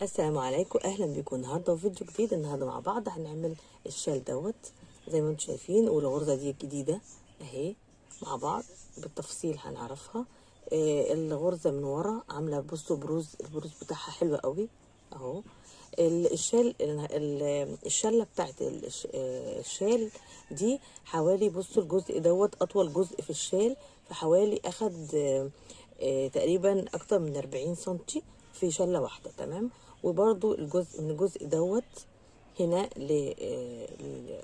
السلام عليكم، اهلا بيكم النهارده في فيديو جديد. النهارده مع بعض هنعمل الشال دوت زي ما انتم شايفين، والغرزه دي الجديده اهي مع بعض بالتفصيل هنعرفها. الغرزه من ورا عامله بصوا البروز بتاعها حلو قوي اهو. الشال الشله بتاعت الشال دي حوالي، بصوا الجزء دوت اطول جزء في الشال، فحوالي اخد تقريبا اكتر من 40 سنتي في شله واحده. تمام. وبرضو الجزء من الجزء دوت هنا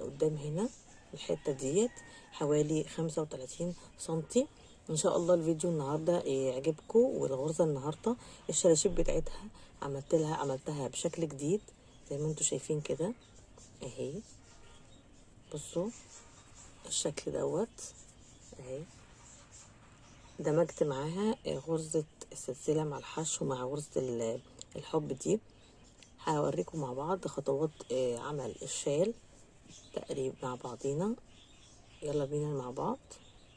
قدام هنا الحته ديت حوالي 35 سنتي. ان شاء الله الفيديو النهارده يعجبكم. والغرزه النهارده الشراشيب بتاعتها عملتها بشكل جديد زي ما انتم شايفين كده اهي. بصوا الشكل دوت اهي، دمجت معاها غرزة السلسلة مع الحشو مع غرزة الحب دي. هوريكم مع بعض خطوات عمل الشال تقريبا مع بعضينا. يلا بينا مع بعض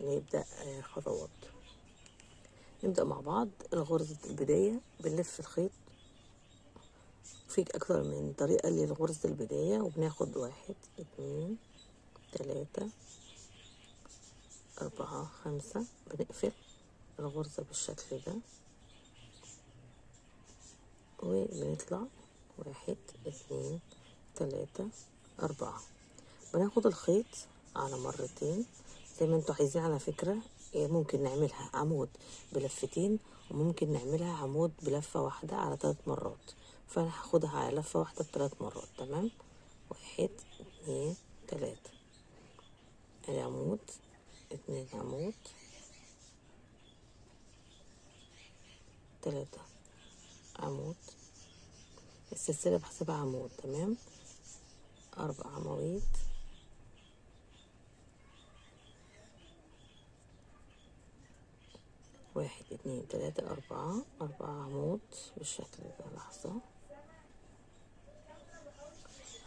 نبدأ خطوات. نبدأ مع بعض غرزة البداية، بنلف الخيط في أكتر من طريقة لغرزة البداية، وبناخد 1 2 3 4 5، بنقفل الغرزة بالشكل ده وبنطلع 1 2 3 4. بناخد الخيط على مرتين زي ما انتوا عايزين. على فكرة ممكن نعملها عمود بلفتين، وممكن نعملها عمود بلفة واحدة على 3 مرات، فانا هاخدها على لفة واحدة ب3 مرات. تمام. 1 2 3 عمود، 2 عمود، 3 عمود، السلسلة بحسبها عمود. تمام. 4 عواميد، 1 2 3 4 عمود بالشكل ده. لحظة،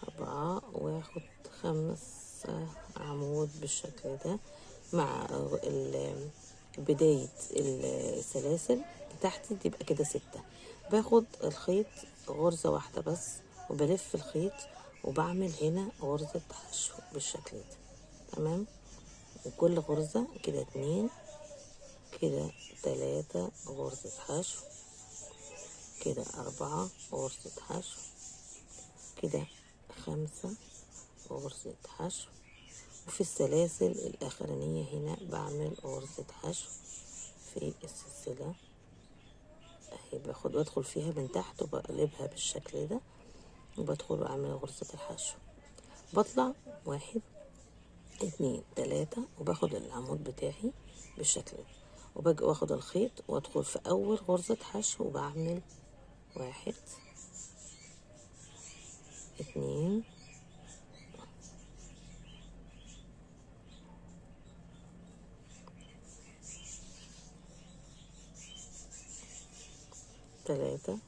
4 واخد 5 عمود بالشكل ده مع بداية السلاسل بتاعتي تبقى كده 6. باخد الخيط غرزة واحدة بس وبلف الخيط وبعمل هنا غرزة حشو بالشكل ده. تمام. وكل غرزة كده 2 كده 3 غرزة حشو، كده 4 غرزة حشو، كده 5 غرزة حشو. وفي السلاسل الأخرانية هنا بعمل غرزة حشو في السلسلة اهي، بدخل فيها من تحت وبقلبها بالشكل ده وبدخل واعمل غرزة الحشو. بطلع 1 2 3 وباخد العمود بتاعي بالشكل ده، وباجي واخد الخيط وادخل في اول غرزة حشو وبعمل 1 2 3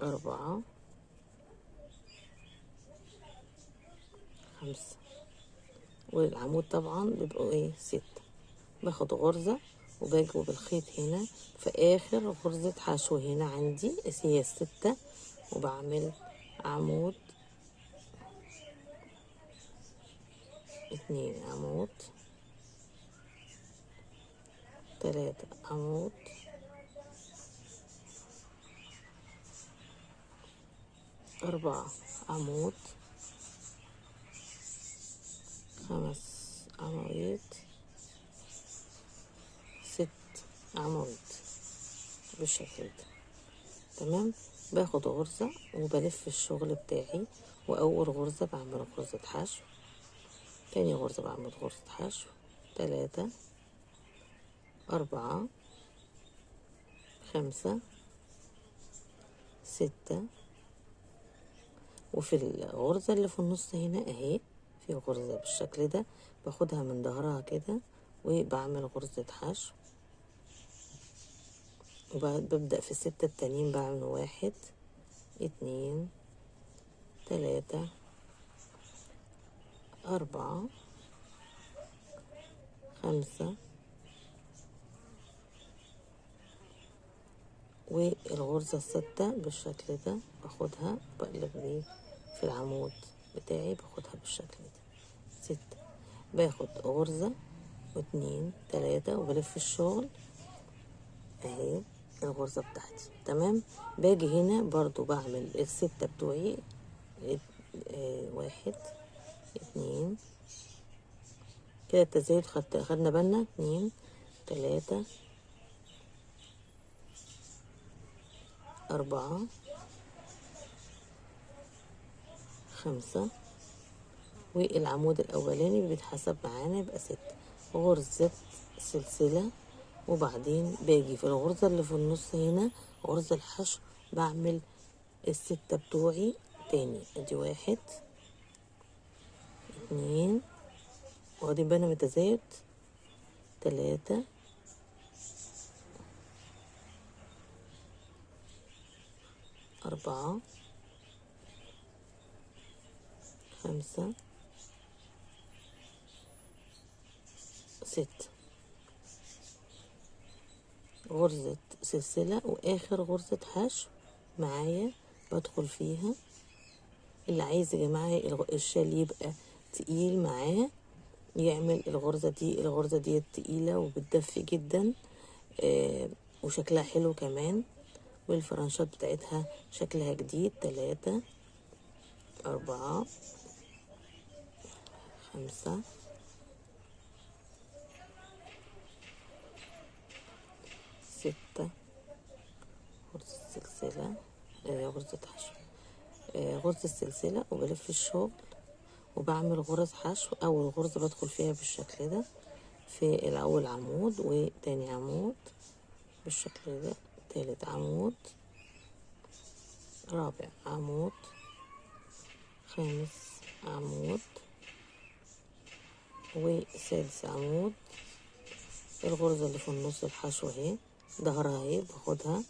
4 5. والعمود طبعا بيبقوا ايه 6. باخد غرزة وباجي بالخيط هنا في اخر غرزة حشو هنا عندي هي 6، وبعمل عمود 2 عمود 3 عمود 4 عمود 5 عواميد 6 عواميد بالشكل ده. تمام. باخد غرزة وبلف الشغل بتاعي، وأول غرزة بعمل غرزة حشو، تاني غرزة بعمل غرزة حشو، 3 4 5 6. وفي الغرزة اللي في النص هنا اهي في غرزة بالشكل ده باخدها من ظهرها كده وبعمل غرزة حشو، وببدأ في ال6 التانيين بعمل 1 2 3 4 5 والغرزة الستة بالشكل ده باخدها بقلب بيه في العمود بتاعي، باخدها بالشكل ده ستة، باخد غرزة واتنين تلاتة وبلف الشغل اهي الغرزة بتاعتي. تمام. باجي هنا برضو بعمل الستة بتوعي واحد اتنين كده التزايد، خدنا بالنا اتنين تلاتة أربعة خمسة، والعمود الأولاني بيتحسب معانا يبقى ستة. غرزة سلسلة، وبعدين باجي في الغرزة اللي في النص هنا غرزة الحشو بعمل الستة بتوعي تاني. ادي واحد اتنين واخدين بالنا من التزايد، تلاتة أربعة خمسة ستة. غرزة سلسلة وآخر غرزة حشو معايا بدخل فيها. اللي عايز يا جماعة الشال يبقى تقيل معاه يعمل الغرزة دي. الغرزة دي تقيلة وبتدفي جدا وشكلها حلو كمان، والفرنشات بتاعتها شكلها جديد. تلاتة أربعة خمسة ستة. غرزة سلسلة غرزة حشو غرزة السلسلة وبلف الشغل وبعمل غرز حشو. أول غرزة بدخل فيها بالشكل ده في الأول عمود، وتاني عمود بالشكل ده، تالت عمود، رابع عمود، خامس عمود، وسادس عمود. الغرزة اللي في النص الحشو اهي ظهرها اهي باخدها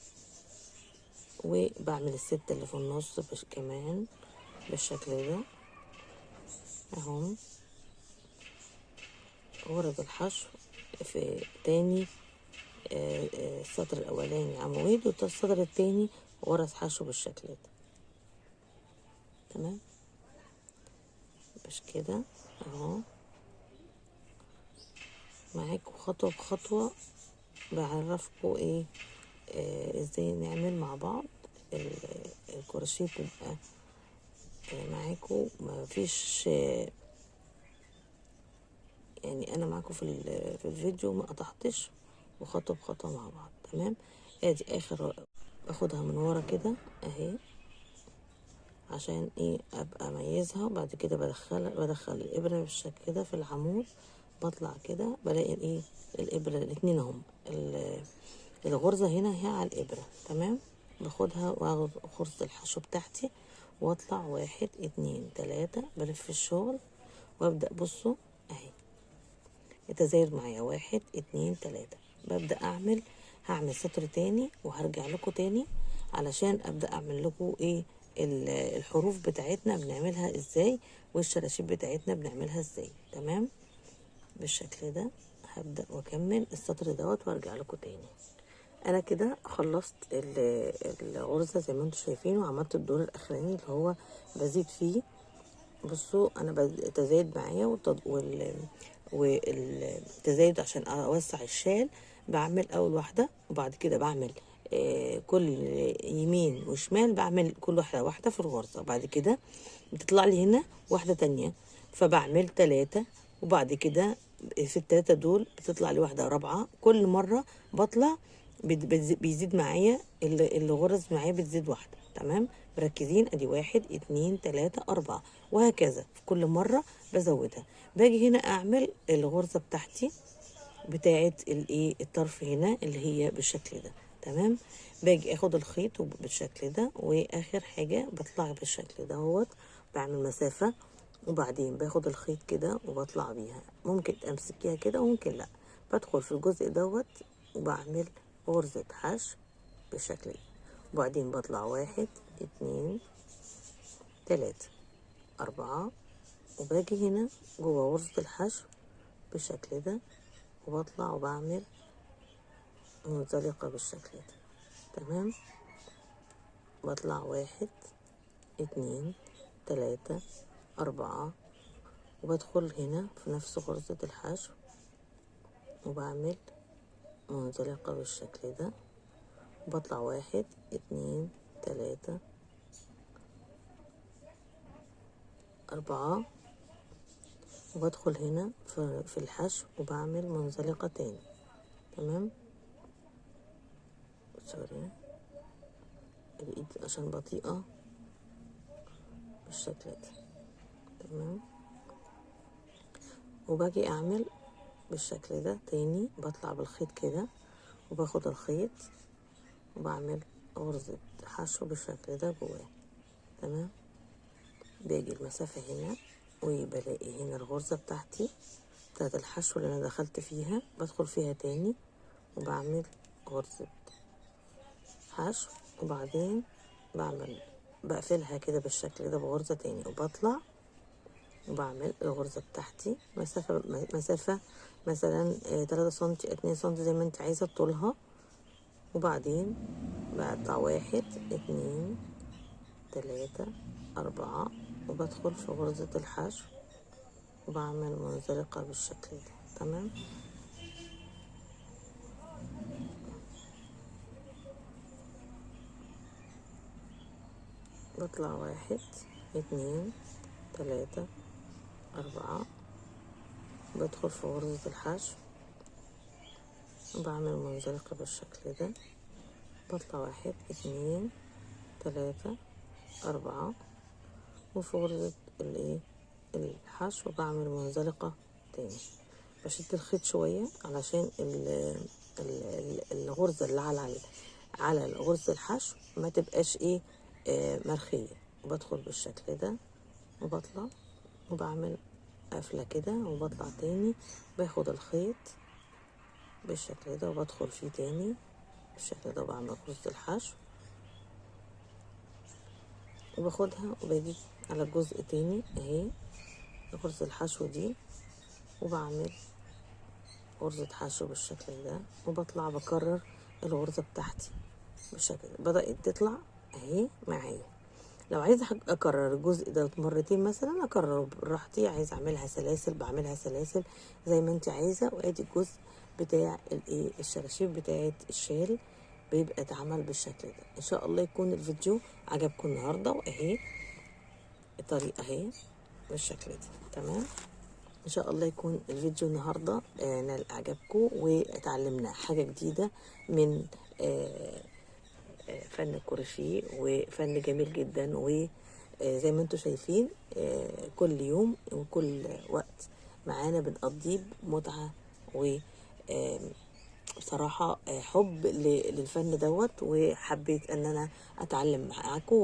وبعمل الستة اللي في النص كمان بالشكل ده اهم. غرز الحشو في تاني السطر الاولاني عمود، والسطر التاني غرز حشو بالشكل ده. تمام. مش كده اهو معاكم خطوة بخطوة بعرفكم ايه ازاي نعمل مع بعض الكروشيه تبقى معاكم ما فيش يعني انا معاكم في الفيديو ما قطعتش، وخطوة بخطوة مع بعض. تمام. ادي اخر باخدها من ورا كده اهي عشان ايه ابقى اميزها، وبعد كده بدخل الابره بالشكل كده في العمود، بطلع كده بلاقي الايه الابره الاتنين اهم. الغرزه هنا هي على الابره. تمام. باخدها واخد غرزه الحشو بتاعتي واطلع واحد اتنين تلاته بلف الشغل وابدا. بصوا اهي التزايد معايا واحد اتنين تلاته، ببدا هعمل سطر تاني وهرجع لكم تاني علشان ابدا اعمل لكم ايه الحروف بتاعتنا بنعملها ازاي، والشراشيب بتاعتنا بنعملها ازاي. تمام. بالشكل ده هبدا واكمل السطر دوت وارجع لكم تاني. انا كده خلصت الغرزه زي ما انتم شايفين، وعملت الدور الاخراني اللي هو بزيد فيه. بصوا انا بتزايد معايا والتزايد عشان اوسع الشال بعمل اول واحده، وبعد كده بعمل كل يمين وشمال بعمل كل واحده واحده في الغرزه، وبعد كده بتطلع لي هنا واحده تانية فبعمل تلاتة، وبعد كده في التلاتة دول بتطلع لي واحده رابعه. كل مره بطلع بيزيد معايا الغرز معايا بتزيد واحده. تمام. مركزين ادي واحد اتنين تلاتة اربعة، وهكذا في كل مرة بزودها. باجي هنا اعمل الغرزة بتاعتي بتاعة الايه الطرف هنا اللي هي بالشكل ده. تمام. باجي اخد الخيط بالشكل ده، واخر حاجة بطلع بالشكل ده اهوت، بعمل مسافة، وبعدين باخد الخيط كده وبطلع بيها. ممكن امسكيها كده وممكن لا. بدخل في الجزء دوت وبعمل غرزة حشو بالشكل ده، وبعدين بطلع واحد اتنين تلاتة أربعة، وباجي هنا جوا غرزة الحشو بالشكل ده، وبطلع وبعمل منزلقة بالشكل ده. تمام. بطلع 1 2 3 4 وبدخل هنا في نفس غرزة الحشو وبعمل منزلقة بالشكل ده، وبطلع 1 2 3 4 وبدخل هنا في الحشو وبعمل منزلقة تاني. تمام. سوري الايد عشان بطيئة بالشكل ده. تمام. وباجي اعمل بالشكل ده تاني، بطلع بالخيط كده وباخد الخيط وبعمل غرزة حشو بالشكل ده جواه. تمام. باجي المسافة هنا وبلاقي هنا الغرزة بتاعتي بتاعت الحشو اللي انا دخلت فيها، بدخل فيها تاني وبعمل غرزة حشو، وبعدين بقفلها كده بالشكل ده بغرزة تاني، وبطلع وبعمل الغرزة بتاعتي مسافة مثلا 3 سنتي 2 سنتي زي ما انت عايزة طولها، وبعدين بقطع 1 2 3 4 وبدخل في غرزة الحشو وبعمل منزلقة بالشكل ده. تمام. بطلع 1 2 3 4 بدخل في غرزة الحشو وبعمل منزلقة بالشكل ده، بطلع 1 2 3 4 وفي غرزة الحشو بعمل منزلقة تاني. بشد الخيط شوية علشان الغرزة اللي على غرزة الحشو ما تبقاش مرخية. وبدخل بالشكل ده وبطلع وبعمل قفلة كده وبطلع تاني، باخد الخيط بالشكل ده وبدخل فيه تاني بالشكل ده وبعمل غرزة الحشو وباخدها وباجي على الجزء تاني اهي غرزة الحشو دي وبعمل غرزة حشو بالشكل ده وبطلع بكرر الغرزة بتاعتي بالشكل ده. بدأت تطلع اهي معايا. لو عايزة اكرر الجزء ده مرتين مثلا اكرره براحتي، عايزة اعملها سلاسل بعملها سلاسل زي ما انت عايزة. وادي الجزء بتاع الشراشيب بتاعت الشال بيبقى اتعمل بالشكل ده. ان شاء الله يكون الفيديو عجبكم النهارده، واهي الطريقة اهي بالشكل ده. تمام. ان شاء الله يكون الفيديو النهارده نال اعجابكم واتعلمنا حاجه جديده من فن الكروشيه، وفن جميل جدا. وزي ما انتم شايفين كل يوم وكل وقت معانا بنقضيه بمتعه و بصراحه حب للفن دوت، وحبيت ان انا اتعلم معاكم.